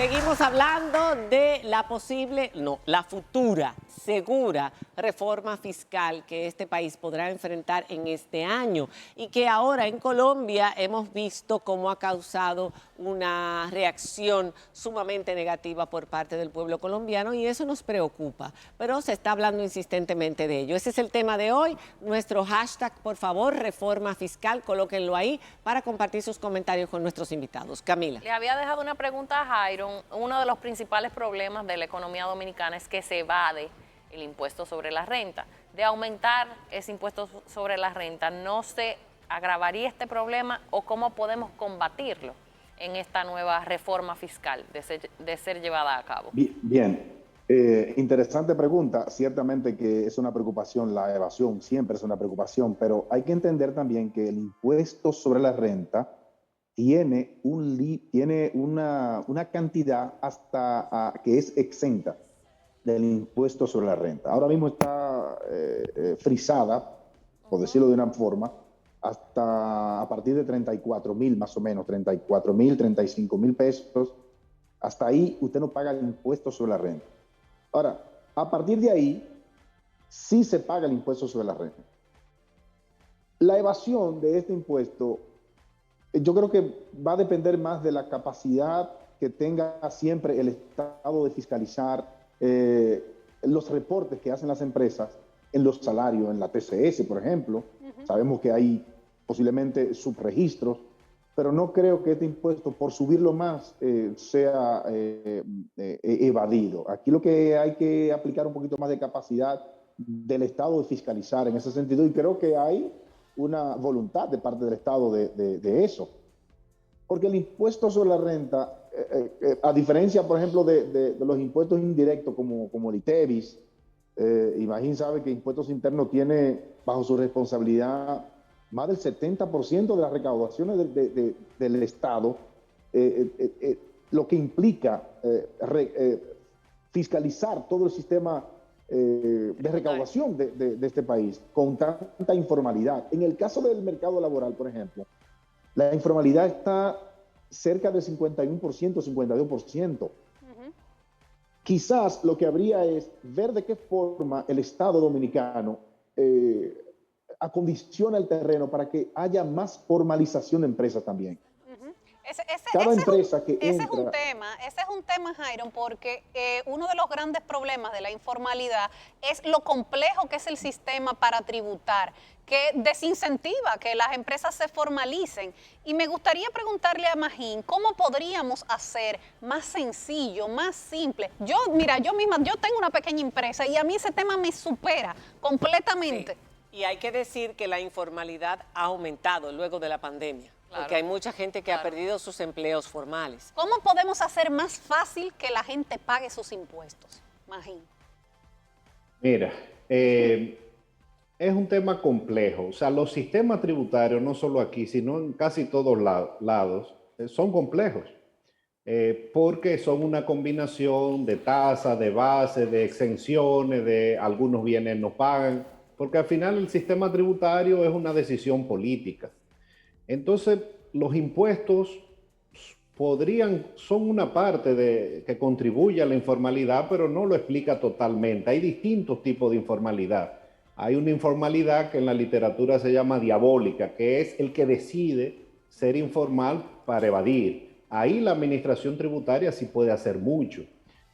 Seguimos hablando de la posible, no, la futura, segura reforma fiscal que este país podrá enfrentar en este año y que ahora en Colombia hemos visto cómo ha causado una reacción sumamente negativa por parte del pueblo colombiano y eso nos preocupa, pero se está hablando insistentemente de ello. Ese es el tema de hoy, nuestro hashtag, por favor, reforma fiscal, colóquenlo ahí para compartir sus comentarios con nuestros invitados. Camila. Le había dejado una pregunta a Jairo. Uno de los principales problemas de la economía dominicana es que se evade el impuesto sobre la renta. De aumentar ese impuesto sobre la renta, ¿no se agravaría este problema o cómo podemos combatirlo en esta nueva reforma fiscal de ser llevada a cabo? Bien. Interesante pregunta. Ciertamente que es una preocupación, la evasión siempre es una preocupación, pero hay que entender también que el impuesto sobre la renta tiene una cantidad hasta que es exenta del impuesto sobre la renta. Ahora mismo está frisada, por decirlo de una forma, hasta a partir de 34,000 más o menos, 34,000, 35,000 pesos. Hasta ahí usted no paga el impuesto sobre la renta. Ahora, a partir de ahí, sí se paga el impuesto sobre la renta. La evasión de este impuesto, yo creo que va a depender más de la capacidad que tenga siempre el Estado de fiscalizar los reportes que hacen las empresas en los salarios, en la TCS, por ejemplo. Sabemos que hay posiblemente subregistros, pero no creo que este impuesto, por subirlo más, sea evadido. Aquí lo que hay que aplicar un poquito más de capacidad del Estado de fiscalizar en ese sentido, y creo que hay una voluntad de parte del Estado de eso. Porque el impuesto sobre la renta, a diferencia, por ejemplo, de los impuestos indirectos como el ITEVIS, Imagín sabe que Impuestos Internos tiene bajo su responsabilidad más del 70% de las recaudaciones del Estado, lo que implica fiscalizar todo el sistema de recaudación de este país con tanta informalidad. En el caso del mercado laboral, por ejemplo, la informalidad está cerca del 51%, 52%. Quizás lo que habría es ver de qué forma el Estado dominicano acondiciona el terreno para que haya más formalización de empresas también. Cada empresa que entra... Ese es un tema, Jairo, porque uno de los grandes problemas de la informalidad es lo complejo que es el sistema para tributar, que desincentiva que las empresas se formalicen. Y me gustaría preguntarle a Magín, ¿cómo podríamos hacer más sencillo, más simple? Yo tengo una pequeña empresa y a mí ese tema me supera completamente. Sí. Y hay que decir que la informalidad ha aumentado luego de la pandemia. Claro. Porque hay mucha gente que ha perdido sus empleos formales. ¿Cómo podemos hacer más fácil que la gente pague sus impuestos, Magín? Mira, es un tema complejo. O sea, los sistemas tributarios, no solo aquí, sino en casi todos lados, son complejos. Porque son una combinación de tasas, de bases, de exenciones, de algunos bienes no pagan. Porque al final el sistema tributario es una decisión política. Entonces, los impuestos son una parte que contribuye a la informalidad, pero no lo explica totalmente. Hay distintos tipos de informalidad. Hay una informalidad que en la literatura se llama diabólica, que es el que decide ser informal para evadir. Ahí la administración tributaria sí puede hacer mucho,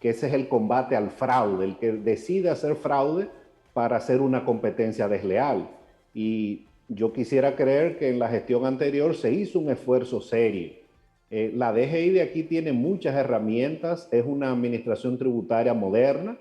que ese es el combate al fraude, el que decide hacer fraude para hacer una competencia desleal. Y yo quisiera creer que en la gestión anterior se hizo un esfuerzo serio. La DGI de aquí tiene muchas herramientas, es una administración tributaria moderna,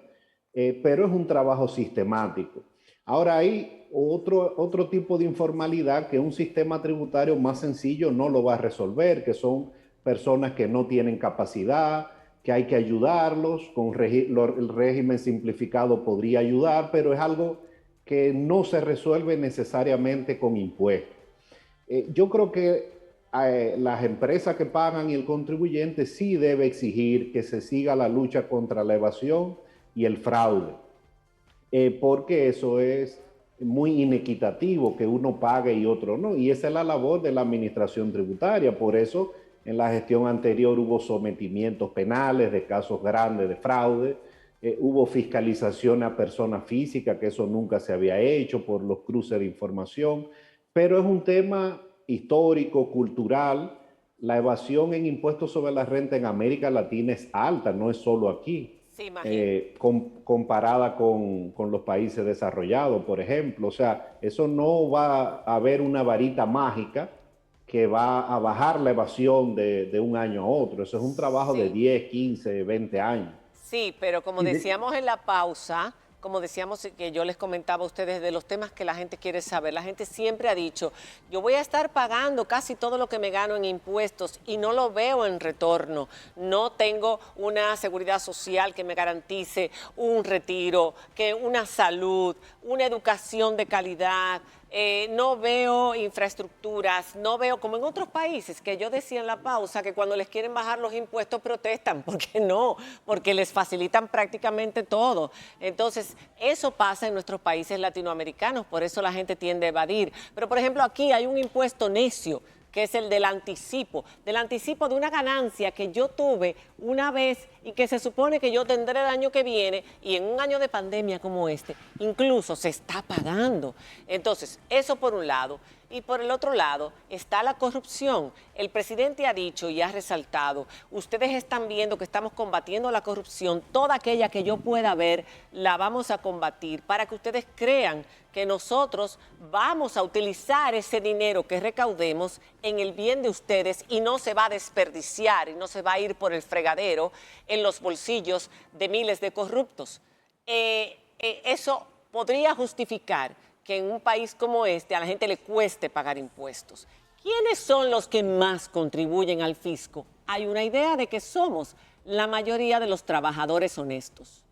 pero es un trabajo sistemático. Ahora hay otro tipo de informalidad que un sistema tributario más sencillo no lo va a resolver, que son personas que no tienen capacidad, que hay que ayudarlos, el régimen simplificado podría ayudar, pero es algo que no se resuelve necesariamente con impuestos. Yo creo que las empresas que pagan y el contribuyente sí debe exigir que se siga la lucha contra la evasión y el fraude, porque eso es muy inequitativo, que uno pague y otro no, y esa es la labor de la administración tributaria. Por eso En la gestión anterior hubo sometimientos penales de casos grandes de fraude. Hubo fiscalización a personas físicas, que eso nunca se había hecho por los cruces de información. Pero es un tema histórico, cultural. La evasión en impuestos sobre la renta en América Latina es alta, no es solo aquí. Sí, Comparada con los países desarrollados, por ejemplo. O sea, eso no va a haber una varita mágica que va a bajar la evasión de un año a otro. Eso es un trabajo de 10, 15, 20 años. Sí, pero como decíamos en la pausa, como decíamos que yo les comentaba a ustedes de los temas que la gente quiere saber, la gente siempre ha dicho, yo voy a estar pagando casi todo lo que me gano en impuestos y no lo veo en retorno. No tengo una seguridad social que me garantice un retiro, que una salud, una educación de calidad. No veo infraestructuras, no veo, como en otros países, que yo decía en la pausa, que cuando les quieren bajar los impuestos protestan. ¿Por qué no? Porque les facilitan prácticamente todo. Entonces, eso pasa en nuestros países latinoamericanos, por eso la gente tiende a evadir. Pero, por ejemplo, aquí hay un impuesto necio, que es el del anticipo de una ganancia que yo tuve una vez y que se supone que yo tendré el año que viene, y en un año de pandemia como este, incluso se está pagando. Entonces, eso por un lado. Y por el otro lado está la corrupción. El presidente ha dicho y ha resaltado, ustedes están viendo que estamos combatiendo la corrupción, toda aquella que yo pueda ver, la vamos a combatir para que ustedes crean que nosotros vamos a utilizar ese dinero que recaudemos en el bien de ustedes y no se va a desperdiciar y no se va a ir por el fregadero en los bolsillos de miles de corruptos. Eso podría justificar que en un país como este a la gente le cueste pagar impuestos. ¿Quiénes son los que más contribuyen al fisco? Hay una idea de que somos la mayoría de los trabajadores honestos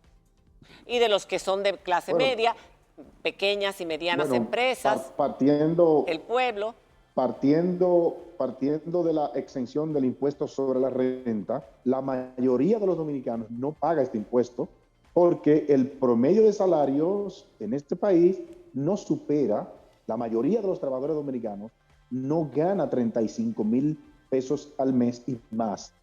y de los que son de clase media, pequeñas y medianas empresas, el pueblo. Partiendo de la exención del impuesto sobre la renta, la mayoría de los dominicanos no paga este impuesto porque el promedio de salarios en este país no supera, la mayoría de los trabajadores dominicanos no gana 35,000 pesos al mes y más,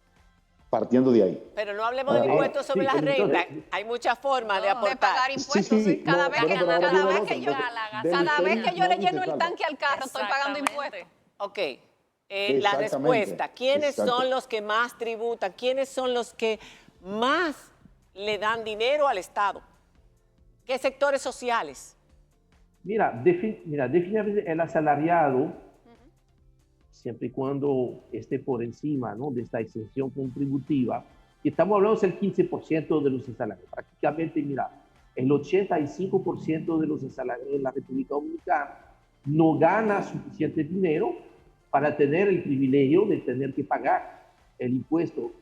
partiendo de ahí. Pero no hablemos del impuesto sobre la renta, hay muchas formas de aportar. De pagar impuestos, cada vez que yo le lleno el tanque al carro estoy pagando impuestos. Ok, la respuesta, ¿quiénes son los que más tributan? ¿Quiénes son los que más le dan dinero al Estado? ¿Qué sectores sociales? Mira, definitivamente el asalariado, siempre y cuando esté por encima, ¿no?, de esta exención contributiva, y estamos hablando del 15% de los asalariados. Prácticamente, mira, el 85% de los asalariados de la República Dominicana no gana suficiente dinero para tener el privilegio de tener que pagar el impuesto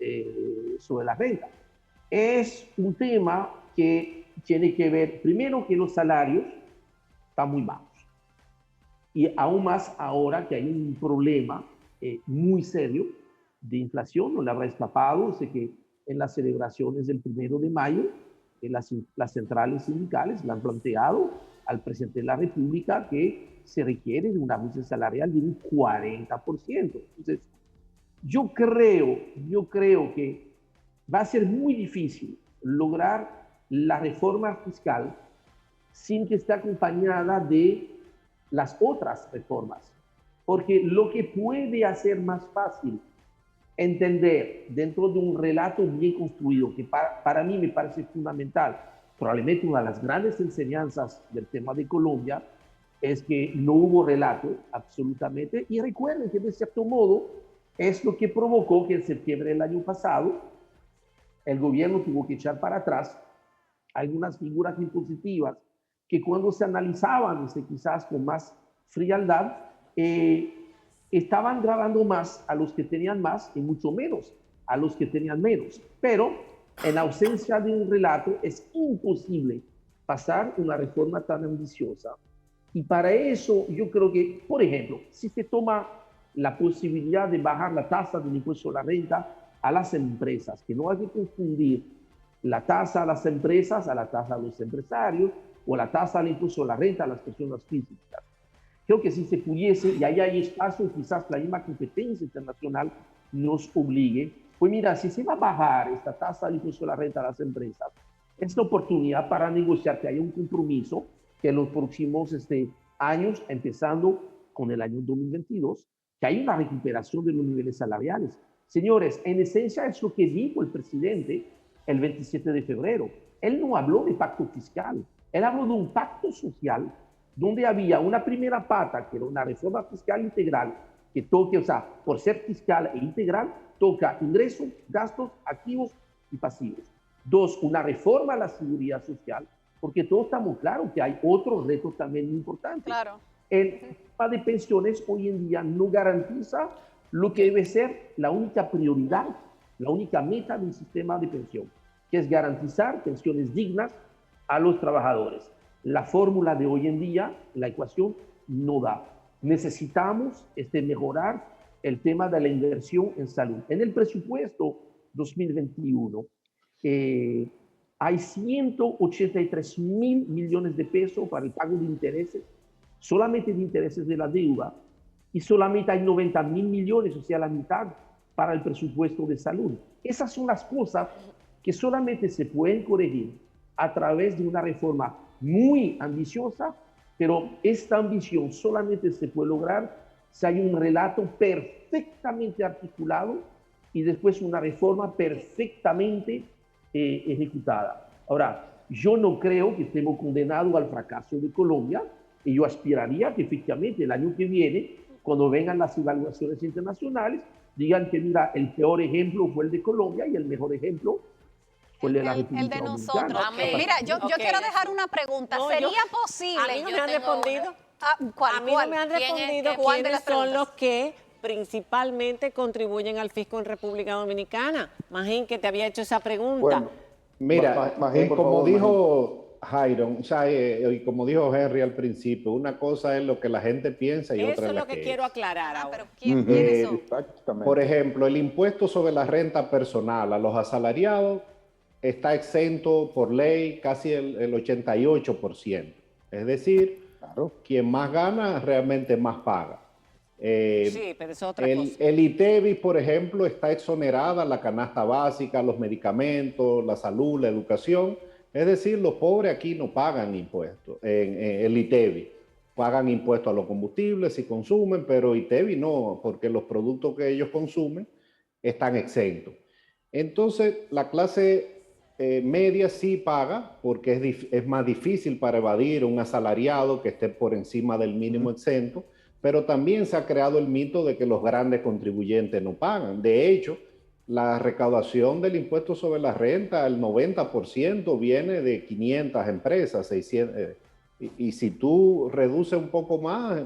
sobre la renta. Es un tema que tiene que ver, primero, que los salarios están muy bajos. Y aún más ahora que hay un problema muy serio de inflación, no le habrá escapado, sé que en las celebraciones del 1 de mayo, las centrales sindicales le han planteado al presidente de la República que se requiere de un ajuste salarial de un 40%. Entonces, yo creo que va a ser muy difícil lograr la reforma fiscal sin que esté acompañada de las otras reformas. Porque lo que puede hacer más fácil entender dentro de un relato bien construido, que para mí me parece fundamental, probablemente una de las grandes enseñanzas del tema de Colombia, es que no hubo relato absolutamente. Y recuerden que de cierto modo es lo que provocó que en septiembre del año pasado el gobierno tuvo que echar para atrás algunas figuras impositivas que cuando se analizaban quizás con más frialdad, estaban grabando más a los que tenían más y mucho menos a los que tenían menos. Pero en ausencia de un relato es imposible pasar una reforma tan ambiciosa. Y para eso yo creo que, por ejemplo, si se toma la posibilidad de bajar la tasa del impuesto a la renta a las empresas, que no hay que confundir la tasa a las empresas a la tasa a los empresarios o la tasa al impuesto a la renta a las personas físicas. Creo que si se pudiese, y ahí hay espacio, quizás la misma competencia internacional nos obligue. Pues mira, si se va a bajar esta tasa de impuesto a la renta a las empresas, es la oportunidad para negociar que haya un compromiso que en los próximos años, empezando con el año 2022, que hay una recuperación de los niveles salariales. Señores, en esencia es lo que dijo el presidente el 27 de febrero. Él no habló de pacto fiscal, él habló de un pacto social donde había una primera pata, que era una reforma fiscal integral, que toque, o sea, por ser fiscal e integral, toca ingresos, gastos, activos y pasivos. Dos, una reforma a la seguridad social, porque todos estamos claros que hay otros retos también importantes. Claro. El sistema de pensiones hoy en día no garantiza lo que debe ser la única prioridad, la única meta de un sistema de pensión, que es garantizar pensiones dignas a los trabajadores. La fórmula de hoy en día, la ecuación, no da. Necesitamos mejorar el tema de la inversión en salud. En el presupuesto 2021 hay 183.000 millones de pesos para el pago de intereses, solamente de intereses de la deuda, y solamente hay 90.000 millones, o sea, la mitad, para el presupuesto de salud. Esas son las cosas que solamente se pueden corregir a través de una reforma muy ambiciosa, pero esta ambición solamente se puede lograr si hay un relato perfectamente articulado y después una reforma perfectamente ejecutada. Ahora, yo no creo que estemos condenados al fracaso de Colombia, y yo aspiraría que efectivamente el año que viene, cuando vengan las evaluaciones internacionales, digan que mira, el peor ejemplo fue el de Colombia y el mejor ejemplo fue el de la República El de nosotros. Dominicana. Mira, yo quiero dejar una pregunta. No, ¿Sería a posible? mí no yo me han tengo respondido. ¿Cuál? A mí no me han ¿Quién es- respondido cuál de quiénes las son preguntas? los que principalmente contribuyen al fisco en República Dominicana. Magín, que te había hecho esa pregunta. Bueno, Mira, Magín, por como favor, dijo Jairon, o sea, y como dijo Henry al principio, una cosa es lo que la gente piensa y Eso otra es es la lo que que quiero es. aclarar Ah, ahora. pero ¿quiénes son? Exactamente. Por ejemplo, el impuesto sobre la renta personal a los asalariados está exento por ley casi el 88%. Es decir, Claro. quien más gana realmente más paga. Sí, pero eso es otra cosa. El ITEVI, por ejemplo, está exonerada la canasta básica, los medicamentos, la salud, la educación. Es decir, los pobres aquí no pagan impuestos en el ITEVI. Pagan impuestos a los combustibles si consumen, pero ITEVI no, porque los productos que ellos consumen están exentos. Entonces, la clase media sí paga, porque es más difícil para evadir un asalariado que esté por encima del mínimo exento, pero también se ha creado el mito de que los grandes contribuyentes no pagan. De hecho, la recaudación del impuesto sobre la renta, el 90% viene de 500 empresas, 600, y si tú reduces un poco más,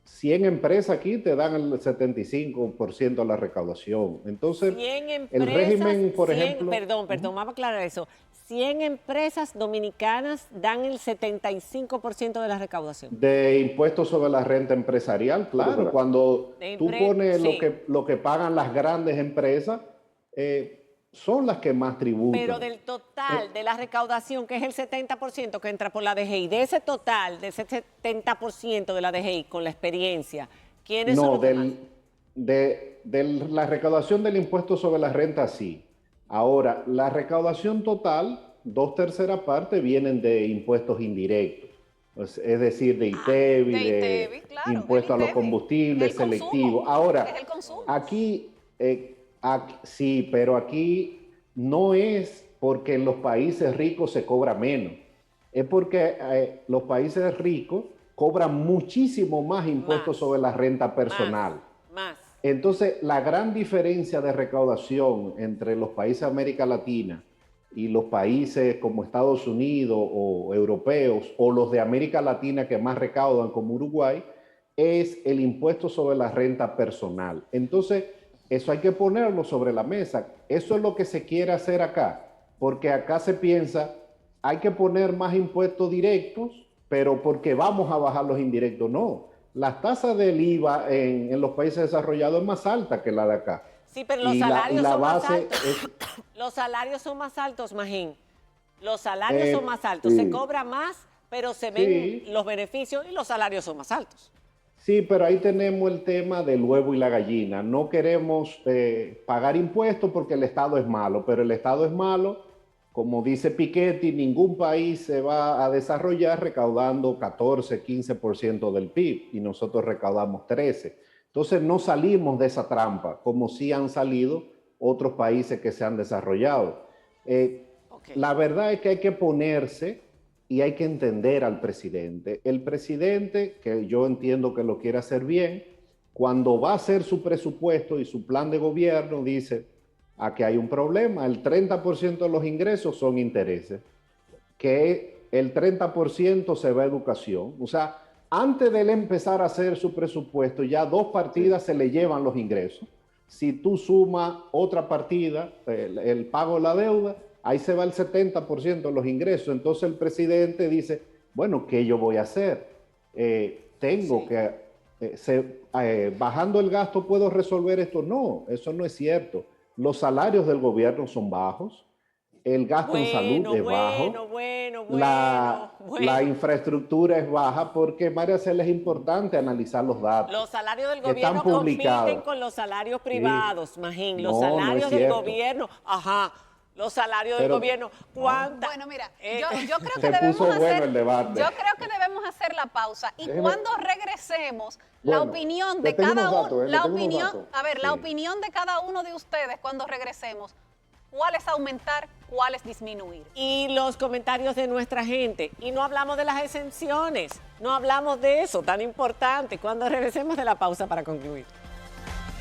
100 empresas aquí te dan el 75% de la recaudación. Entonces, 100 el empresas, régimen, por 100 ejemplo... Perdón, vamos a aclarar eso. 100 empresas dominicanas dan el 75% de la recaudación. De impuestos sobre la renta empresarial, claro. Cuando tú pones sí. lo que pagan las grandes empresas, son las que más tributan. Pero del total de la recaudación, que es el 70% que entra por la DGI, de ese total, de ese 70% de la DGI, con la experiencia, ¿quiénes son No, los que más? de la recaudación del impuesto sobre la renta, sí. Ahora, la recaudación total, 2/3 partes vienen de impuestos indirectos. Es decir, de ITEVI, de de ITEVI, claro, impuestos a del los ITEVI, combustibles del selectivos. consumo, Ahora, es el consumo. aquí, sí, pero aquí no es porque en los países ricos se cobra menos. Es porque los países ricos cobran muchísimo más impuestos Más. sobre la renta personal. Más. Entonces, la gran diferencia de recaudación entre los países de América Latina y los países como Estados Unidos o europeos o los de América Latina que más recaudan como Uruguay es el impuesto sobre la renta personal. Entonces, eso hay que ponerlo sobre la mesa. Eso es lo que se quiere hacer acá, porque acá se piensa, hay que poner más impuestos directos, pero porque vamos a bajar los indirectos. No. Las tasas del IVA en los países desarrollados es más alta que la de acá. Sí, pero los Y salarios la son más base altos. es- Los salarios son más altos, Magín. Los salarios son más altos. sí. Se cobra más, pero se ven Sí. los beneficios y los salarios son más altos. Sí, pero ahí tenemos el tema del huevo y la gallina. No queremos pagar impuestos porque el Estado es malo, pero el Estado es malo, como dice Piketty, ningún país se va a desarrollar recaudando 14, 15% del PIB y nosotros recaudamos 13%. Entonces no salimos de esa trampa, como sí han salido otros países que se han desarrollado. La verdad es que hay que ponerse y hay que entender al presidente. El presidente, que yo entiendo que lo quiere hacer bien, cuando va a hacer su presupuesto y su plan de gobierno, dice, aquí hay un problema, el 30% de los ingresos son intereses, que el 30% se va a educación. O sea, antes de él empezar a hacer su presupuesto, ya 2 partidas se le llevan los ingresos. Si tú sumas otra partida, el pago de la deuda, ahí se va el 70% de los ingresos. Entonces el presidente dice, bueno, ¿qué yo voy a hacer? Tengo que, bajando el gasto, ¿puedo resolver esto? No, eso no es cierto. Los salarios del gobierno son bajos, el gasto en salud es bajo, la infraestructura es baja, porque, María Cela, es importante analizar los datos. Los salarios del gobierno compiten con los salarios privados, sí. Magín, los salarios del gobierno, los salarios del gobierno. ¿Cuánta? Bueno, mira, yo creo que debemos hacer la pausa y cuando regresemos, la opinión de cada uno, la opinión de cada uno de ustedes cuando regresemos, cuál es aumentar, cuál es disminuir. Y los comentarios de nuestra gente. Y no hablamos de las exenciones, no hablamos de eso tan importante cuando regresemos de la pausa para concluir.